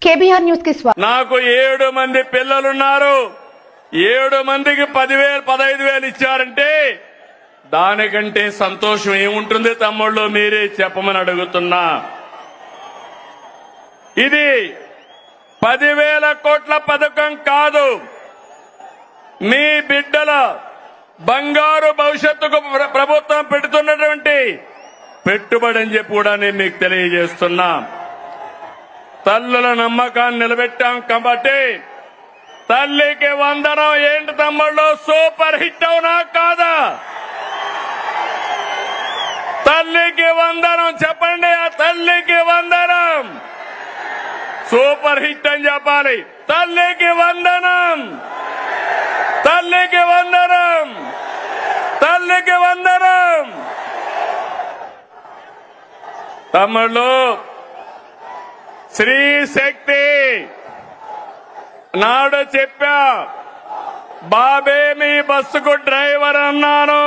KBR news కి స్వాగతం. నాకు 7 మంది పిల్లలున్నారు. 7 మందికి 10,000 15,000 ఇచ్చారంటే దానికంటే సంతోషం ఏముంటుంది తమ్ముళ్ళు? మీరే చెప్పమని అడుగుతున్నా. ఇది 10,000 కోట్ల పథకం కాదు. మీ బిడ్డల బంగారు భవిష్యత్తుకు ప్రభుత్వం పెడుతున్నటువంటి పెట్టుబడి అని చెప్పి కూడా నేను మీకు తెలియజేస్తున్నా. తల్లుల నమ్మకాన్ని నిలబెట్టాం కాబట్టి తల్లికి వందనం ఏంటి తమ్ముళ్ళు? సూపర్ హిట్ అవునా కాదా? తల్లికి వందనం చెప్పండి. ఆ తల్లికి వందనం సూపర్ హిట్ అని చెప్పాలి. తల్లికి వందనం, తల్లికి వందనం, తల్లికి వందనం. తమ్ముళ్ళు, స్త్రీ శక్తి నాడు చెప్పా, బాబే మీ బస్సుకు డ్రైవర్ అన్నాను.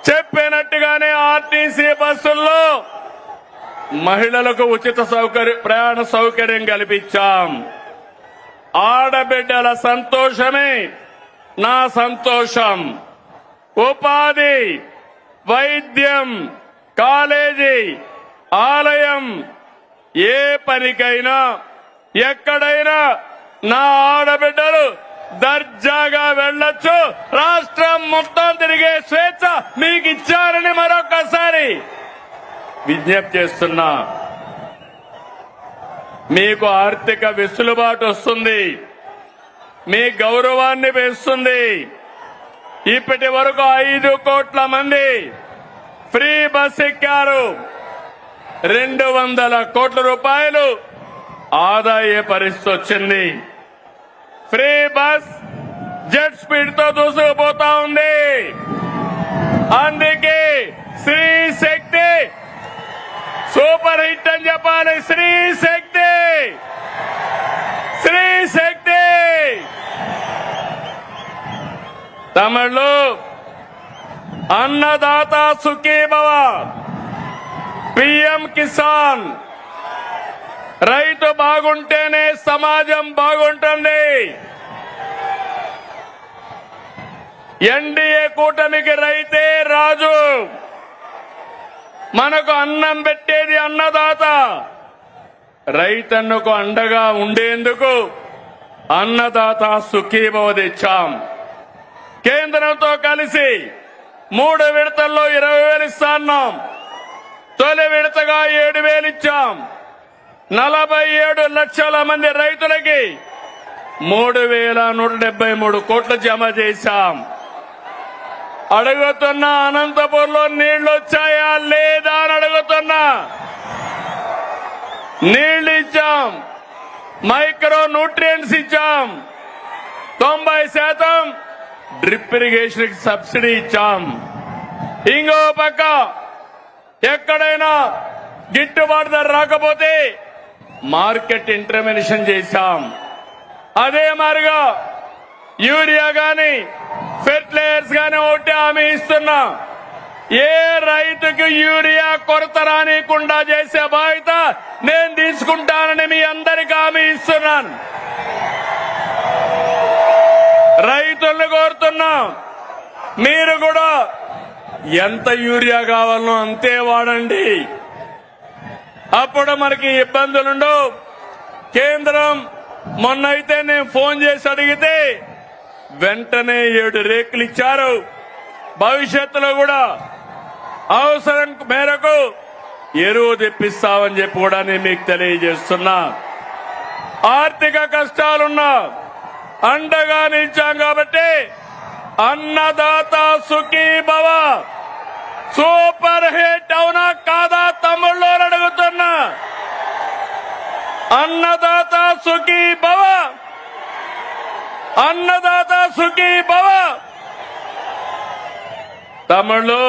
చెప్పినట్టుగానే ఆర్టీసీ బస్సుల్లో మహిళలకు ఉచిత ప్రయాణ సౌకర్యం కల్పించాం. ఆడబిడ్డల సంతోషమే నా సంతోషం. ఉపాధి, వైద్యం, కాలేజీ, ఆలయం, ఏ పనికైనా ఎక్కడైనా నా ఆడబిడ్డలు దర్జాగా వెళ్లొచ్చు. రాష్ట్రం మొత్తం తిరిగే స్వేచ్ఛ మీకు ఇచ్చారని మరొకసారి విజ్ఞప్తి చేస్తున్నా. మీకు ఆర్థిక వెసులుబాటు వస్తుంది, మీ గౌరవాన్ని పెంచుతుంది. ఇప్పటి వరకు 5 కోట్ల మంది ఫ్రీ బస్ ఎక్కారు. 200 కోట్ల రూపాయలు ఆదాయ పరిస్థితి వచ్చింది. ఫ్రీ బస్ జెట్ స్పీడ్ తో దూసుకుపోతా ఉంది. అందుకే స్త్రీ శక్తి సూపర్ హిట్ అని చెప్పాలి. స్త్రీ శక్తి, స్త్రీ శక్తి. తమిళలో అన్నదాత సుఖీభవ, పిఎం కిసాన్. రైతు బాగుంటేనే సమాజం బాగుంటుంది. ఎన్డీఏ కూటమికి రైతే రాజు. మనకు అన్నం పెట్టేది అన్నదాత. రైతన్నకు అండగా ఉండేందుకు అన్నదాత సుఖీభవ తెచ్చాం. కేంద్రంతో కలిసి 3 విడతల్లో 20,000 ఇస్తాన్నాం. తొలి విడతగా 7,000 ఇచ్చాం. 47 లక్షల మంది రైతులకి 3,173 కోట్లు జమ చేశాం. అడుగుతున్నా, అనంతపూర్లో నీళ్లు వచ్చాయా లేదా అని అడుగుతున్నా. నీళ్లు ఇచ్చాం, మైక్రో న్యూట్రియంట్స్ ఇచ్చాం, 90% డ్రిప్ ఇరిగేషన్ సబ్సిడీ ఇచ్చాం. ఇంకో పక్క ఎక్కడైనా గిట్టుబాటు ధర రాకపోతే మార్కెట్ ఇంటర్వెన్షన్ చేశాం. అదే మాదిరిగా యూరియా గాని ఫెర్టిలైజర్స్ గాని ఒకటి హామీ ఇస్తున్నా. ఏ రైతుకు యూరియా కొరత రానికుండా చేసే బాధ్యత నేను తీసుకుంటానని మీ అందరికీ హామీ ఇస్తున్నాను. రైతులను కోరుతున్నా, మీరు కూడా ఎంత యూరియా కావాలనో అంతే వాడండి. అప్పుడు మనకి ఇబ్బందులుండవు. కేంద్రం మొన్నైతే నేను ఫోన్ చేసి అడిగితే వెంటనే 7 రేకులు ఇచ్చారు. భవిష్యత్తులో కూడా అవసరం మేరకు ఎరువు తెప్పిస్తామని చెప్పి కూడా నేను మీకు తెలియజేస్తున్నా. ఆర్థిక కష్టాలున్నా అండగా నిలిచాం కాబట్టి అన్నదాత సుఖీభవ సూపర్ హిట్ అవునా కాదా తమ్ముళ్ళు అడుగుతున్నా. అన్నదాత సుఖీభవ, అన్నదాత సుఖీభవ. తమ్ముళ్ళు,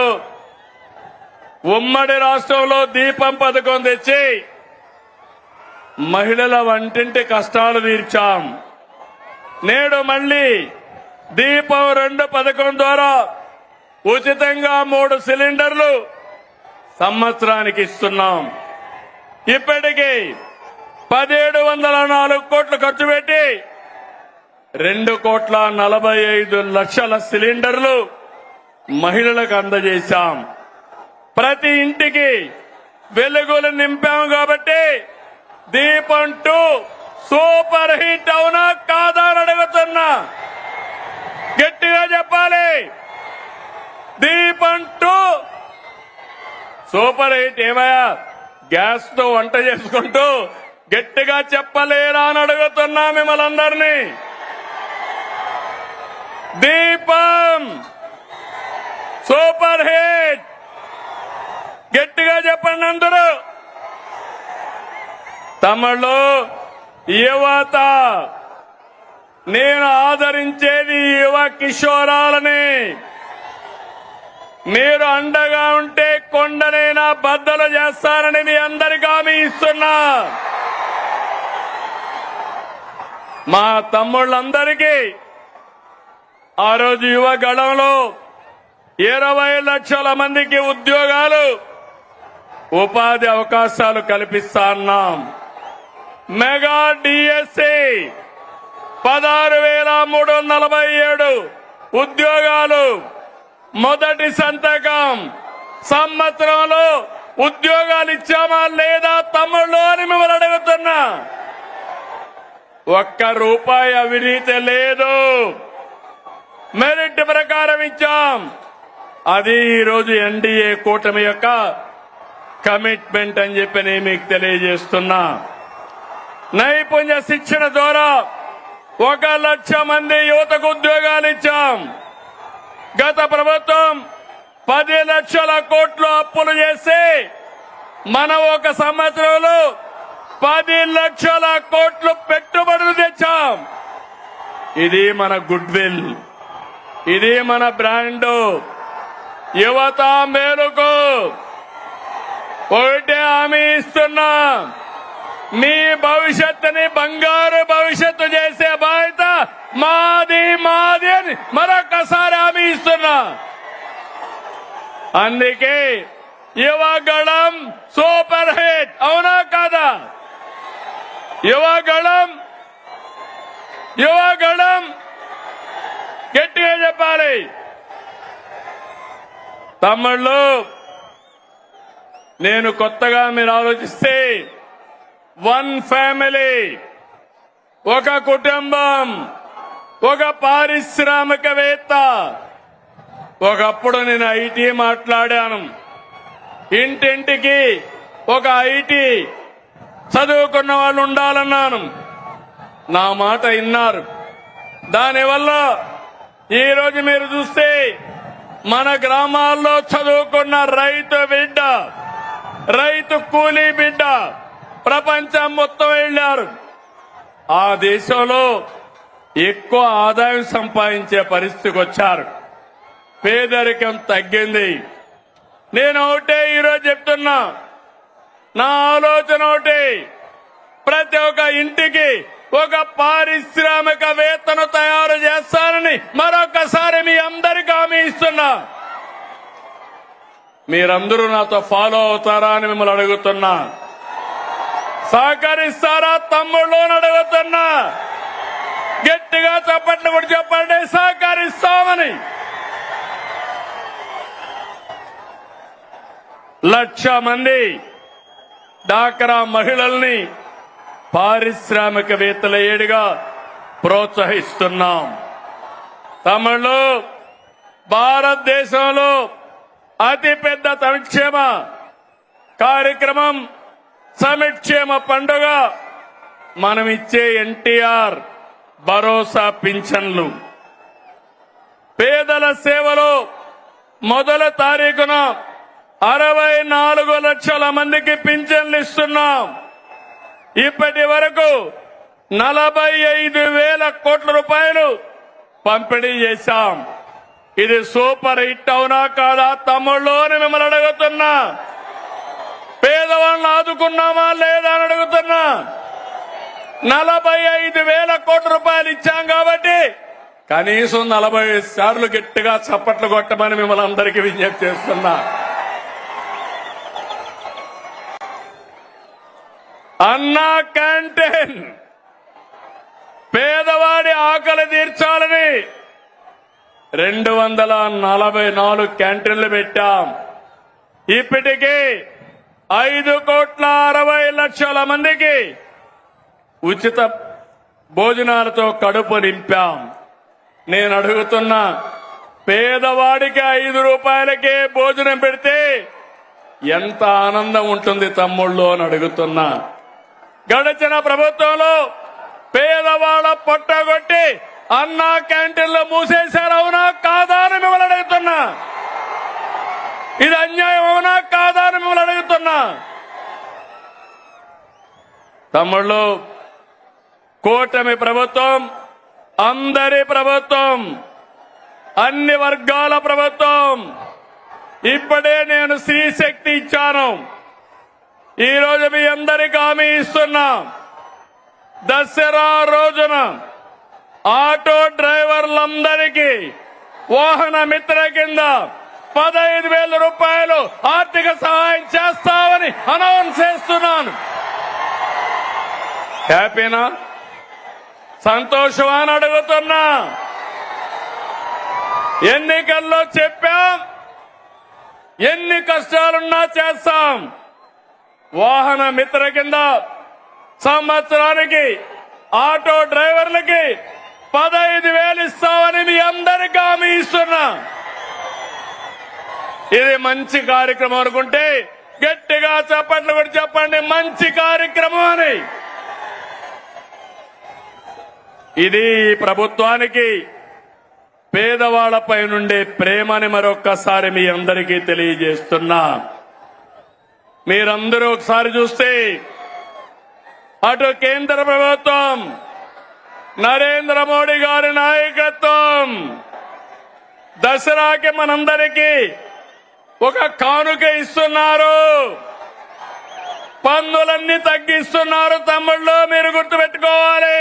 ఉమ్మడి రాష్ట్రంలో దీపం పథకం తెచ్చి మహిళల వంటింటి కష్టాలు తీర్చాం. నేడు మళ్లీ దీపం 2 పథకం ద్వారా ఉచితంగా 3 సిలిండర్లు సంవత్సరానికి ఇస్తున్నాం. ఇప్పటికీ 1704 కోట్లు ఖర్చు పెట్టి 2,45,00,000 సిలిండర్లు మహిళలకు అందజేశాం. ప్రతి ఇంటికి వెలుగులు నింపాం. కాబట్టి దీపం 2 సూపర్ హిట్ అవునా కాదా అని అడుగుతున్నా. గట్టిగా చెప్పాలి. దీపం 2 సూపర్ హిట్. ఏమయ్యా గ్యాస్ తో వంట చేసుకుంటూ గట్టిగా చెప్పలేరా అని అడుగుతున్నా మిమ్మల్ని అందరినీ. దీపం సూపర్ హిట్. గట్టిగా చెప్పండి అందరూ. తమిళలో యువత, నేను ఆదరించేది యువ కిషోరాలని. మీరు అండగా ఉంటే కొండనైనా బద్దలు చేస్తానని మీ అందరికీ హామీ ఇస్తున్నా. మా తమ్ముళ్ళందరికీ ఆ రోజు యువ గళంలో 20 లక్షల మందికి ఉద్యోగాలు, ఉపాధి అవకాశాలు కల్పిస్తాన్నాం. మెగా డిఎస్సి 16,347 ఉద్యోగాలు. మొదటి సంతకం. సంవత్సరంలో ఉద్యోగాలు ఇచ్చామా లేదా తమ్ముళ్ళు అని మిమ్మల్ని అడుగుతున్నా. ₹1 అవినీతి లేదు. మెరిట్ ప్రకారం ఇచ్చాం. అది ఈరోజు ఎన్డీఏ కూటమి యొక్క కమిట్మెంట్ అని చెప్పి నేను మీకు తెలియజేస్తున్నా. నైపుణ్య శిక్షణ ద్వారా 1 లక్ష మంది యువతకు ఉద్యోగాలు ఇచ్చాం. గత ప్రభుత్వం 10 లక్షల కోట్లు అప్పులు చేసి మనం 1 సంవత్సరంలో 10 లక్షల కోట్లు పెట్టుబడులు తెచ్చాం. ఇది మన గుడ్ విల్, ఇది మన బ్రాండు. యువత మేలుకు ఒకటే హామీ ఇస్తున్నా. మీ భవిష్యత్తుని బంగారు భవిష్యత్తు చేసే బాధ్యత మాది అని మరొకసారి హామీ ఇస్తున్నా. అందుకే యువగళం సూపర్ హిట్ అవునా కాదా? యువగళం గట్టిగా చెప్పాలి. తమ్ముళ్ళు, నేను కొత్తగా మీరు ఆలోచిస్తే 1 ఫ్యామిలీ, ఒక కుటుంబం, ఒక పారిశ్రామికవేత్త. ఒకప్పుడు నేను ఐటీ మాట్లాడాను. ఇంటింటికి ఒక ఐటీ చదువుకున్న వాళ్ళు ఉండాలన్నాను. నా మాట విన్నారు. దానివల్ల ఈరోజు మీరు చూస్తే మన గ్రామాల్లో చదువుకున్న రైతు బిడ్డ, రైతు కూలీ బిడ్డ ప్రపంచం మొత్తం వెళ్లారు. ఆ దేశంలో ఎక్కువ ఆదాయం సంపాదించే పరిస్థితికి వచ్చారు. పేదరికం తగ్గింది. నేను ఒకటే ఈరోజు చెప్తున్నా, నా ఆలోచన ఒకటి, ప్రతి ఒక్క ఇంటికి ఒక పారిశ్రామికవేత్తను తయారు చేస్తానని మరొకసారి మీ అందరికీ హామీ ఇస్తున్నా. మీరందరూ నాతో ఫాలో అవుతారా అని మిమ్మల్ని అడుగుతున్నా. సహకరిస్తారా తమ్ముళ్ళు అని అడుగుతున్నా. గట్టిగా చప్పట్లు కూడా చెప్పండి, సహకరిస్తామని. 1,00,000 మంది డాక్రా మహిళల్ని పారిశ్రామికవేత్తల ఏడుగా ప్రోత్సహిస్తున్నాం. తమిళలో భారతదేశంలో అతిపెద్ద సంక్షేమ కార్యక్రమం సంక్షేమ పండుగ మనం ఇచ్చే ఎన్టీఆర్ భరోసా పింఛన్లు. పేదల సేవలో మొదటి తారీఖున 64 లక్షల మందికి పింఛన్లు ఇస్తున్నాం. ఇప్పటి వరకు 45,000 కోట్ల రూపాయలు పంపిణీ చేశాం. ఇది సూపర్ హిట్ అవునా కాదా తమ్ముళ్ళు అని మిమ్మల్ని అడుగుతున్నా. పేదవాళ్ళని ఆదుకున్నామా లేదా అని అడుగుతున్నా. 45,000 కోట్ల రూపాయలు ఇచ్చాం కాబట్టి కనీసం 40 సార్లు గట్టిగా చప్పట్లు కొట్టమని మిమ్మల్ని అందరికీ విజ్ఞప్తి చేస్తున్నా. అన్నా క్యాంటీన్ పేదవాడి ఆకలి తీర్చాలని 244 క్యాంటీన్లు పెట్టాం. ఇప్పటికీ 5,60,00,000 మందికి ఉచిత భోజనాలతో కడుపు నింపాం. నేను అడుగుతున్నా, పేదవాడికి 5 రూపాయలకే భోజనం పెడితే ఎంత ఆనందం ఉంటుంది తమ్ముళ్ళు అని అడుగుతున్నా. గడిచిన ప్రభుత్వంలో పేదవాళ్ళ పొట్టగొట్టి అన్నా క్యాంటీన్లు మూసేశారు, అవునా కాదా అని మిమ్మల్ని అడుగుతున్నా. ఇది అన్యాయం అవునా కాదా అని మిమ్మల్ని అడుగుతున్నా. తమ్ముళ్ళు, కూటమి ప్రభుత్వం అందరి ప్రభుత్వం, అన్ని వర్గాల ప్రభుత్వం. ఇప్పుడే నేను స్త్రీ శక్తి ఇచ్చాను. ఈ రోజు మీ అందరికీ హామీ ఇస్తున్నా, దసరా రోజున ఆటో డ్రైవర్లందరికీ వాహన మిత్ర కింద 15,000 రూపాయలు ఆర్థిక సహాయం చేస్తామని అనౌన్స్ చేస్తున్నాను. హ్యాపీనా? సంతోషమా అని అడుగుతున్నా. ఎన్నికల్లో చెప్పాం, ఎన్ని కష్టాలున్నా చేస్తాం. వాహన మిత్ర కింద సంవత్సరానికి ఆటో డ్రైవర్లకి 15,000 ఇస్తామని మీ అందరికీ హామీ ఇస్తున్నా. ఇది మంచి కార్యక్రమం అనుకుంటే గట్టిగా చప్పట్లు కూడా చెప్పండి, మంచి కార్యక్రమం అని. ఇది ప్రభుత్వానికి పేదవాళ్లపై నుండే ప్రేమని మరొక్కసారి మీ అందరికీ తెలియజేస్తున్నా. మీరందరూ ఒకసారి చూస్తే అటు కేంద్ర ప్రభుత్వం, నరేంద్ర మోడీ గారి నాయకత్వం దసరాకి మనందరికీ ఒక కానుక ఇస్తున్నారు. పన్నులన్నీ తగ్గిస్తున్నారు. తమ్ముళ్ళు, మీరు గుర్తుపెట్టుకోవాలి.